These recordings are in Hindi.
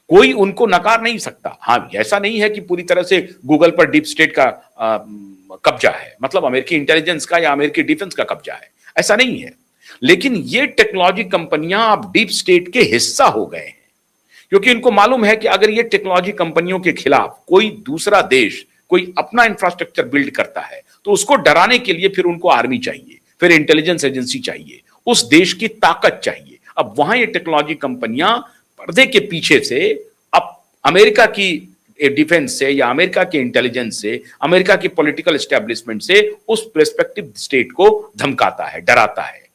कोई उनको नकार नहीं सकता। हाँ, ऐसा नहीं है कि पूरी तरह से गूगल पर डीप स्टेट का कब्जा है, मतलब अमेरिकी इंटेलिजेंस का या अमेरिकी डिफेंस का कब्जा है, ऐसा नहीं है। लेकिन ये टेक्नोलॉजी कंपनियां अब डीप स्टेट के हिस्सा हो गए हैं, क्योंकि इनको मालूम है कि अगर ये टेक्नोलॉजी कंपनियों के खिलाफ कोई दूसरा देश कोई अपना इंफ्रास्ट्रक्चर बिल्ड करता है, तो उसको डराने के लिए फिर उनको आर्मी चाहिए, फिर इंटेलिजेंस एजेंसी चाहिए, उस देश की ताकत चाहिए। अब वहां ये टेक्नोलॉजी कंपनियां पर्दे के पीछे से अब अमेरिका की डिफेंस से या अमेरिका के इंटेलिजेंस से, अमेरिका की पॉलिटिकल एस्टेब्लिशमेंट से उस प्रेस्पेक्टिव स्टेट को धमकाता है, डराता है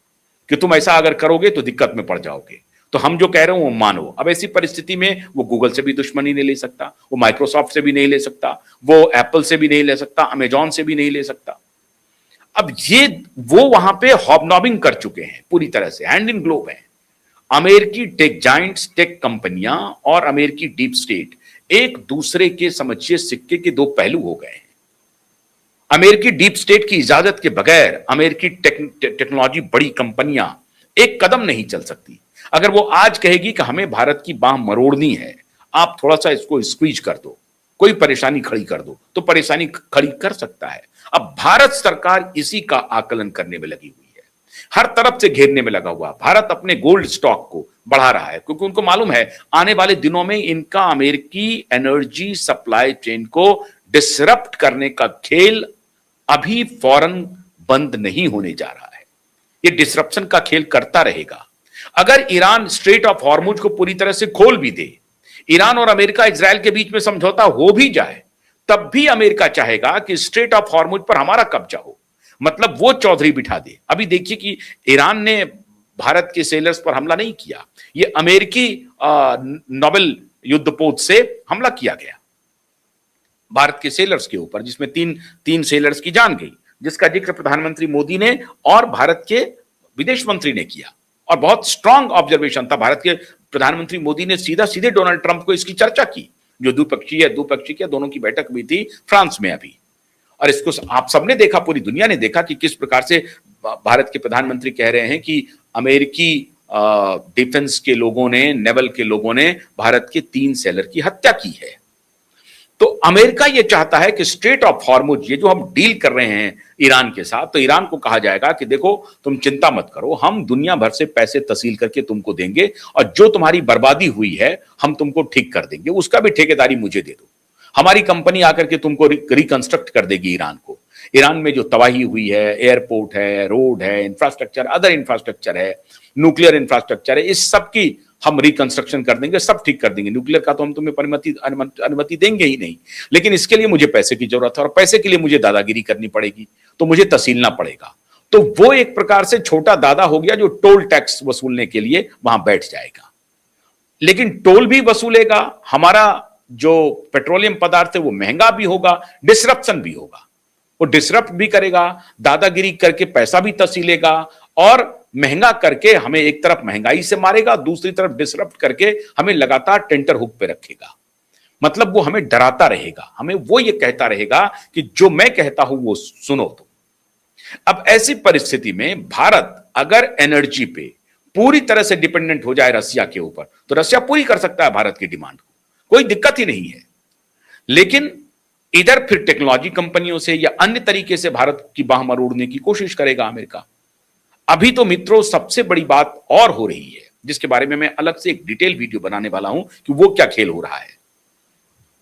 कि तुम ऐसा अगर करोगे तो दिक्कत में पड़ जाओगे, तो हम जो कह रहे हो वो मानो। अब ऐसी परिस्थिति में वो गूगल से भी दुश्मनी नहीं ले सकता, वो माइक्रोसॉफ्ट से भी नहीं ले सकता, वो एप्पल से भी नहीं ले सकता, अमेजॉन से भी नहीं ले सकता। अब ये वो वहां पे हॉबनॉबिंग कर चुके हैं, पूरी तरह से हैंड इन ग्लोव है। अमेरिकी टेक जाइंट्स, टेक कंपनियां और अमेरिकी डीप स्टेट एक दूसरे के समझिए सिक्के के दो पहलू हो गए हैं। अमेरिकी डीप स्टेट की इजाजत के बगैर अमेरिकी टेक्नोलॉजी बड़ी कंपनियां एक कदम नहीं चल सकती। अगर वो आज कहेगी कि हमें भारत की बांह मरोड़नी है, आप थोड़ा सा इसको स्क्वीज कर दो, कोई परेशानी खड़ी कर दो, तो परेशानी खड़ी कर सकता है। अब भारत सरकार इसी का आकलन करने में लगी हुई है, हर तरफ से घेरने में लगा हुआ। भारत अपने गोल्ड स्टॉक को बढ़ा रहा है, क्योंकि उनको मालूम है आने वाले दिनों में इनका अमेरिकी एनर्जी सप्लाई चेन को डिसरप्ट करने का खेल अभी फौरन बंद नहीं होने जा रहा है। ये डिसरप्शन का खेल करता रहेगा। अगर ईरान स्ट्रेट ऑफ हॉर्मुज को पूरी तरह से खोल भी दे, ईरान और अमेरिका इजराइल के बीच में समझौता हो भी जाए, तब भी अमेरिका चाहेगा कि स्ट्रेट ऑफ हॉर्मुज पर हमारा कब्जा हो, मतलब वो चौधरी बिठा दे। अभी देखिए कि ईरान ने भारत के सेलर्स पर हमला नहीं किया, ये अमेरिकी नोबेल युद्धपोत से हमला किया गया भारत के सेलर्स के ऊपर, जिसमें तीन सेलर्स की जान गई, जिसका जिक्र प्रधानमंत्री मोदी ने और भारत के विदेश मंत्री ने किया। और बहुत स्ट्रांग ऑब्जर्वेशन था भारत के प्रधानमंत्री मोदी ने, सीधे डोनाल्ड ट्रंप को इसकी चर्चा की, जो द्विपक्षीय दोनों की बैठक हुई थी फ्रांस में अभी। और इसको आप सबने देखा, पूरी दुनिया ने देखा कि किस प्रकार से भारत के प्रधानमंत्री कह रहे हैं कि अमेरिकी डिफेंस के लोगों ने, नेवल के लोगों ने भारत के 3 सेलर की हत्या की है। तो अमेरिका यह चाहता है कि स्ट्रेट ऑफ हॉर्मुज, ये जो हम डील कर रहे हैं ईरान के साथ, तो ईरान को कहा जाएगा कि देखो तुम चिंता मत करो, हम दुनिया भर से पैसे तसील करके तुमको देंगे और जो तुम्हारी बर्बादी हुई है हम तुमको ठीक कर देंगे, उसका भी ठेकेदारी मुझे दे दो। हमारी कंपनी आकर के तुमको रिकंस्ट्रक्ट कर देगी ईरान को। ईरान में जो तबाही हुई है, एयरपोर्ट है, रोड है, इंफ्रास्ट्रक्चर, अदर इंफ्रास्ट्रक्चर है, न्यूक्लियर इंफ्रास्ट्रक्चर है, इस सब की हम रिकंस्ट्रक्शन कर देंगे, सब ठीक कर देंगे। न्यूक्लियर का तो हम तुम्हें अनुमति देंगे ही नहीं, लेकिन इसके लिए मुझे पैसे की जरूरत है और पैसे के लिए मुझे दादागिरी करनी पड़ेगी, तो मुझे तसीलना पड़ेगा। तो वो एक प्रकार से छोटा दादा हो गया जो टोल टैक्स वसूलने के लिए वहां बैठ जाएगा। लेकिन टोल भी वसूलेगा, हमारा जो पेट्रोलियम पदार्थ है वो महंगा भी होगा, डिसरप्शन भी होगा, वो डिसरप्ट भी करेगा, दादागिरी करके पैसा भी तसीलेगा और महंगा करके हमें एक तरफ महंगाई से मारेगा, दूसरी तरफ डिसरप्ट करके हमें लगातार टेंटर हुक पे रखेगा। मतलब वो हमें डराता रहेगा, हमें वो ये कहता रहेगा कि जो मैं कहता हूं वो सुनो तुम। अब ऐसी परिस्थिति में भारत अगर एनर्जी पे पूरी तरह से डिपेंडेंट हो जाए रसिया के ऊपर, तो रसिया पूरी कर सकता है भारत की डिमांड को, कोई दिक्कत ही नहीं है। लेकिन इधर फिर टेक्नोलॉजी कंपनियों से या अन्य तरीके से भारत की बाह मरोड़ने की कोशिश करेगा अमेरिका। अभी तो मित्रों सबसे बड़ी बात और हो रही है, जिसके बारे में मैं अलग से एक डिटेल वीडियो बनाने वाला हूं कि वो क्या खेल हो रहा है,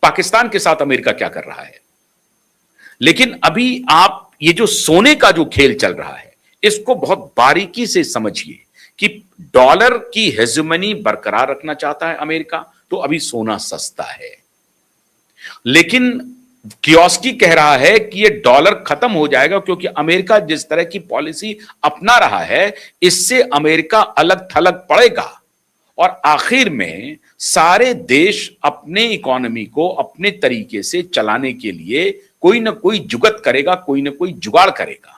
पाकिस्तान के साथ अमेरिका क्या कर रहा है। लेकिन अभी आप ये जो सोने का जो खेल चल रहा है, इसको बहुत बारीकी से समझिए कि डॉलर की हेजेमनी बरकरार रखना चाहता है अमेरिका, तो अभी सोना सस्ता है। लेकिन कियोस्की कह रहा है कि ये डॉलर खत्म हो जाएगा, क्योंकि अमेरिका जिस तरह की पॉलिसी अपना रहा है, इससे अमेरिका अलग थलग पड़ेगा और आखिर में सारे देश अपने इकोनॉमी को अपने तरीके से चलाने के लिए कोई ना कोई जुगत करेगा, कोई ना कोई जुगाड़ करेगा।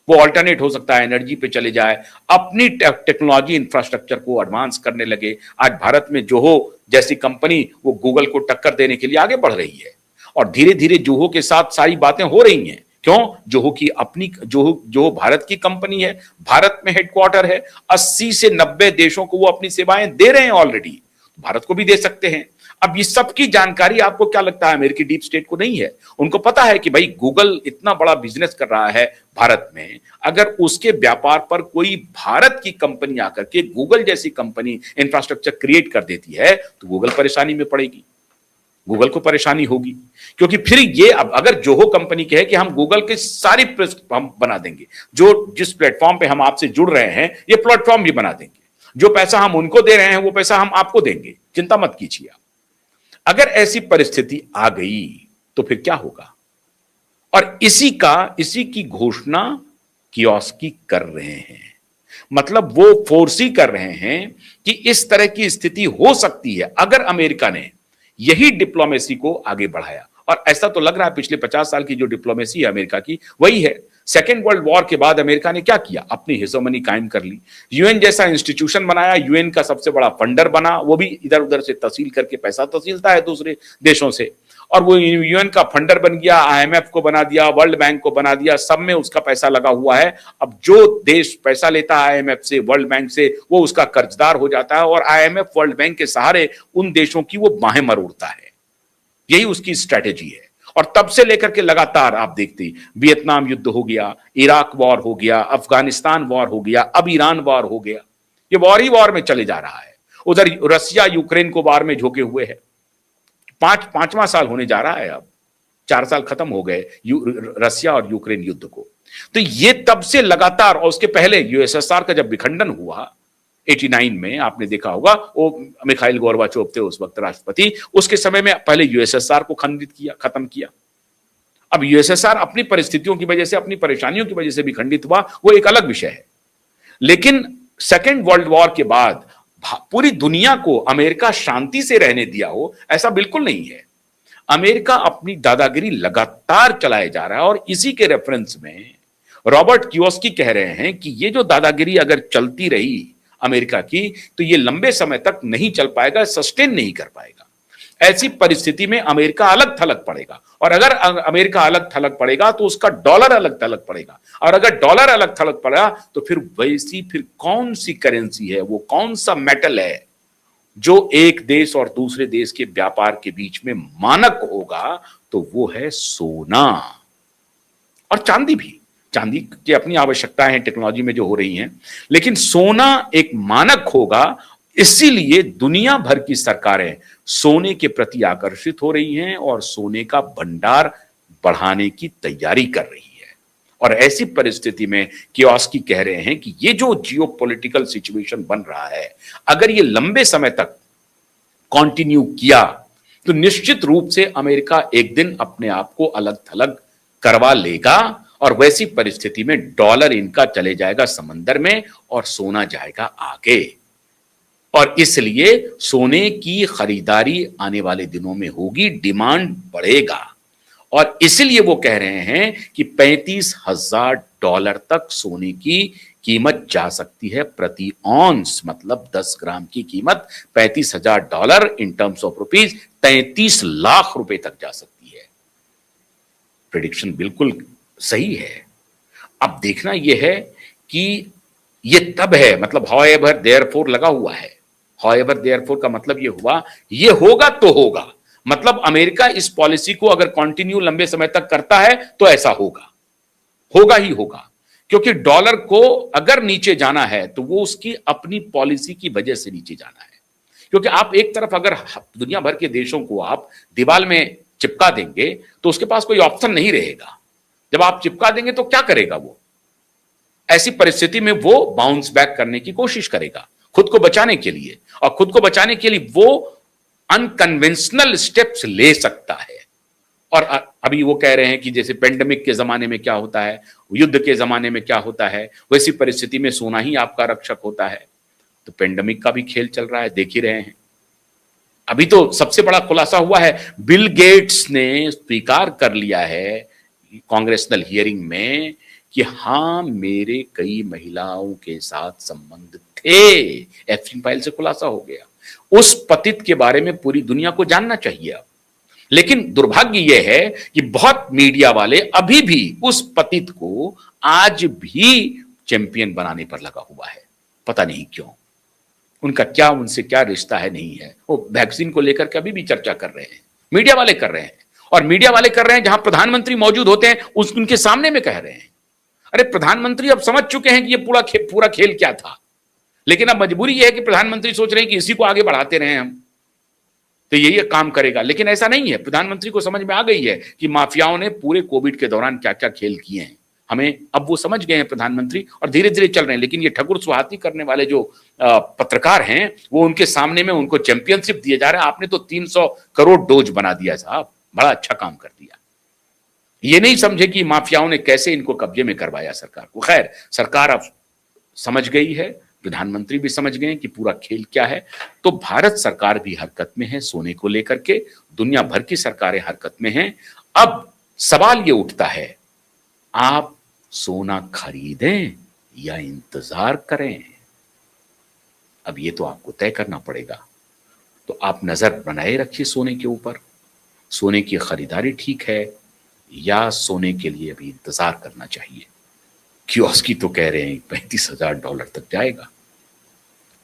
वो अल्टरनेट हो सकता है एनर्जी पे चले जाए, अपनी टेक्नोलॉजी इंफ्रास्ट्रक्चर को एडवांस करने लगे। आज भारत में जोहो जैसी कंपनी वो गूगल को टक्कर देने के लिए आगे बढ़ रही है और धीरे धीरे जोहो के साथ सारी बातें हो रही हैं। क्यों? जोहो की अपनी जोहो भारत की कंपनी है, भारत में हेडक्वार्टर है, 80 से 90 देशों को वो अपनी सेवाएं दे रहे हैं ऑलरेडी। भारत को भी दे सकते हैं। अब ये सब की जानकारी आपको क्या लगता है अमेरिकी डीप स्टेट को नहीं है? उनको पता है कि भाई गूगल इतना बड़ा बिजनेस कर रहा है भारत में, अगर उसके व्यापार पर कोई भारत की कंपनी आकर के गूगल जैसी कंपनी इंफ्रास्ट्रक्चर क्रिएट कर देती है तो गूगल परेशानी में पड़ेगी, गूगल को परेशानी होगी। क्योंकि फिर ये अब अगर जोहो कंपनी के है कि हम गूगल के सारी हम बना देंगे, जो जिस प्लेटफॉर्म पे हम आपसे जुड़ रहे हैं ये प्लेटफॉर्म भी बना देंगे, जो पैसा हम उनको दे रहे हैं वो पैसा हम आपको देंगे, चिंता मत कीजिए आप। अगर ऐसी परिस्थिति आ गई तो फिर क्या होगा? और इसी की घोषणा कियोस्की कर रहे हैं। मतलब वो फोर्सी कर रहे हैं कि इस तरह की स्थिति हो सकती है अगर अमेरिका ने यही डिप्लोमेसी को आगे बढ़ाया। और ऐसा तो लग रहा है पिछले 50 साल की जो डिप्लोमेसी है अमेरिका की वही है। सेकेंड वर्ल्ड वॉर के बाद अमेरिका ने क्या किया? अपनी हिस्सोमनी कायम कर ली, यूएन जैसा इंस्टीट्यूशन बनाया, यूएन का सबसे बड़ा फंडर बना, वो भी इधर उधर से तहसील करके पैसा तहसीलता है दूसरे देशों से, और वो यूएन का फंडर बन गया, आईएमएफ को बना दिया, वर्ल्ड बैंक को बना दिया, सब में उसका पैसा लगा हुआ है। अब जो देश पैसा लेता है आईएमएफ से, वर्ल्ड बैंक से, वो उसका कर्जदार हो जाता है और आईएमएफ वर्ल्ड बैंक के सहारे उन देशों की वो बाहें मरोड़ता है। यही उसकी स्ट्रेटेजी है। और तब से लेकर के लगातार आप देखते, वियतनाम युद्ध हो गया, इराक वॉर हो गया, अफगानिस्तान वॉर हो गया, अब ईरान वॉर हो गया, ये वॉर ही वॉर में चले जा रहा है। उधर रसिया यूक्रेन को वॉर में झोंके हुए है। पांचवां साल होने जा रहा है, अब 4 साल खत्म हो गए रसिया और यूक्रेन युद्ध को। तो ये तब से लगातार, और उसके पहले यूएसएसआर का जब विखंडन हुआ 89 में, आपने देखा होगा, वो मिखाइल गोर्बाचोव थे उस वक्त राष्ट्रपति, उसके समय में पहले यूएसएसआर को खंडित किया, खत्म किया। अब यूएसएसआर अपनी परिस्थितियों की वजह से, अपनी परेशानियों की वजह से भी खंडित हुआ, वो एक अलग विषय है। लेकिन सेकेंड वर्ल्ड वॉर के बाद पूरी दुनिया को अमेरिका शांति से रहने दिया हो, ऐसा बिल्कुल नहीं है। अमेरिका अपनी दादागिरी लगातार चलाए जा रहा है। और इसी के रेफरेंस में रॉबर्ट कियोस्की कह रहे हैं कि ये जो दादागिरी अगर चलती रही अमेरिका की, तो ये लंबे समय तक नहीं चल पाएगा, सस्टेन नहीं कर पाएगा। ऐसी परिस्थिति में अमेरिका अलग थलग पड़ेगा, और अगर अमेरिका अलग थलग पड़ेगा तो उसका डॉलर अलग थलग पड़ेगा, और अगर डॉलर अलग थलग पड़ा तो फिर कौन सी करेंसी है, वो कौन सा मेटल है जो एक देश और दूसरे देश के व्यापार के बीच में मानक होगा? तो वो है सोना और चांदी भी। चांदी की अपनी आवश्यकताएं हैं टेक्नोलॉजी में जो हो रही हैं, लेकिन सोना एक मानक होगा। इसीलिए दुनिया भर की सरकारें सोने के प्रति आकर्षित हो रही हैं और सोने का भंडार बढ़ाने की तैयारी कर रही है। और ऐसी परिस्थिति में कियोस्की कह रहे हैं कि ये जो जियोपॉलिटिकल सिचुएशन बन रहा है, अगर ये लंबे समय तक कंटिन्यू किया तो निश्चित रूप से अमेरिका एक दिन अपने आप को अलग थलग करवा लेगा, और वैसी परिस्थिति में डॉलर इनका चले जाएगा समंदर में और सोना जाएगा आगे। और इसलिए सोने की खरीदारी आने वाले दिनों में होगी, डिमांड बढ़ेगा। और इसलिए वो कह रहे हैं कि $35,000 तक सोने की कीमत जा सकती है प्रति ऑन्स, मतलब 10 ग्राम की कीमत $35,000 in terms of rupees 33 lakh रुपए तक जा सकती है। प्रेडिक्शन बिल्कुल सही है। अब देखना यह है कि ये तब है, मतलब हाउएवर देयरफॉर लगा हुआ है। हाउएवर देयरफॉर का मतलब ये हुआ, ये होगा तो होगा, मतलब अमेरिका इस पॉलिसी को अगर कंटिन्यू लंबे समय तक करता है तो ऐसा होगा ही होगा। क्योंकि डॉलर को अगर नीचे जाना है तो वो उसकी अपनी पॉलिसी की वजह से नीचे जाना है। क्योंकि आप एक तरफ अगर दुनिया भर के देशों को आप दीवार में चिपका देंगे तो उसके पास कोई ऑप्शन नहीं रहेगा। जब आप चिपका देंगे तो क्या करेगा वो? ऐसी परिस्थिति में वो बाउंस बैक करने की कोशिश करेगा खुद को बचाने के लिए, और खुद को बचाने के लिए वो अनकन्वेंशनल स्टेप्स ले सकता है। और अभी वो कह रहे हैं कि जैसे पेंडेमिक के जमाने में क्या होता है, युद्ध के जमाने में क्या होता है, वैसी परिस्थिति में सोना ही आपका रक्षक होता है। तो पेंडेमिक का भी खेल चल रहा है, देख ही रहे हैं। अभी तो सबसे बड़ा खुलासा हुआ है, बिल गेट्स ने स्वीकार कर लिया है कांग्रेसनल हियरिंग में कि हां, मेरे कई महिलाओं के साथ संबंध थे। एफसीन फाइल से खुलासा हो गया। उस पतित के बारे में पूरी दुनिया को जानना चाहिए अब। लेकिन दुर्भाग्य यह है कि बहुत मीडिया वाले अभी भी उस पतित को आज भी चैंपियन बनाने पर लगा हुआ है, पता नहीं क्यों। उनका क्या उनसे क्या रिश्ता है नहीं है। वो वैक्सीन को लेकर के अभी भी चर्चा कर रहे हैं, मीडिया वाले कर रहे हैं, और मीडिया वाले कर रहे हैं जहां प्रधानमंत्री मौजूद होते हैं उनके सामने में कह रहे हैं। अरे प्रधानमंत्री अब समझ चुके हैं कि ये पूरा खेल क्या था, लेकिन अब मजबूरी यह है कि प्रधानमंत्री सोच रहे हैं कि इसी को आगे बढ़ाते रहे हम, तो यही काम करेगा। लेकिन ऐसा नहीं है, प्रधानमंत्री को समझ में आ गई है कि माफियाओं ने पूरे कोविड के दौरान क्या क्या खेल किए हैं। हमें अब वो समझ गए हैं प्रधानमंत्री, और धीरे धीरे चल रहे हैं। लेकिन ये ठकुर सुहाती करने वाले जो पत्रकार हैं, वो उनके सामने में उनको चैंपियनशिप दिए जा रहे हैं। आपने तो 300 करोड़ डोज बना दिया साहब, बड़ा अच्छा काम कर दिया। ये नहीं समझे कि माफियाओं ने कैसे इनको कब्जे में करवाया सरकार को। खैर, सरकार अब समझ गई है, प्रधानमंत्री भी समझ गए कि पूरा खेल क्या है। तो भारत सरकार भी हरकत में है सोने को लेकर के, दुनिया भर की सरकारें हरकत में हैं। अब सवाल ये उठता है, आप सोना खरीदें या इंतजार करें? अब ये तो आपको तय करना पड़ेगा। तो आप नजर बनाए रखिए सोने के ऊपर, सोने की खरीदारी ठीक है या सोने के लिए अभी इंतजार करना चाहिए। कियोस्की तो कह रहे हैं $35,000 तक जाएगा।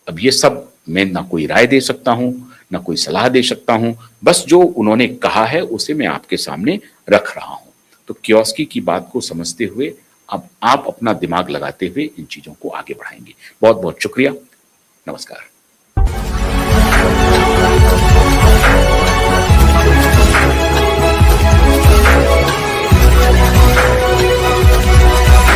अब ये सब मैं ना कोई राय दे सकता हूं, ना कोई सलाह दे सकता हूं, बस जो उन्होंने कहा है उसे मैं आपके सामने रख रहा हूं। तो कियोस्की की बात को समझते हुए अब आप अपना दिमाग लगाते हुए इन चीजों को आगे बढ़ाएंगे। बहुत बहुत शुक्रिया, नमस्कार।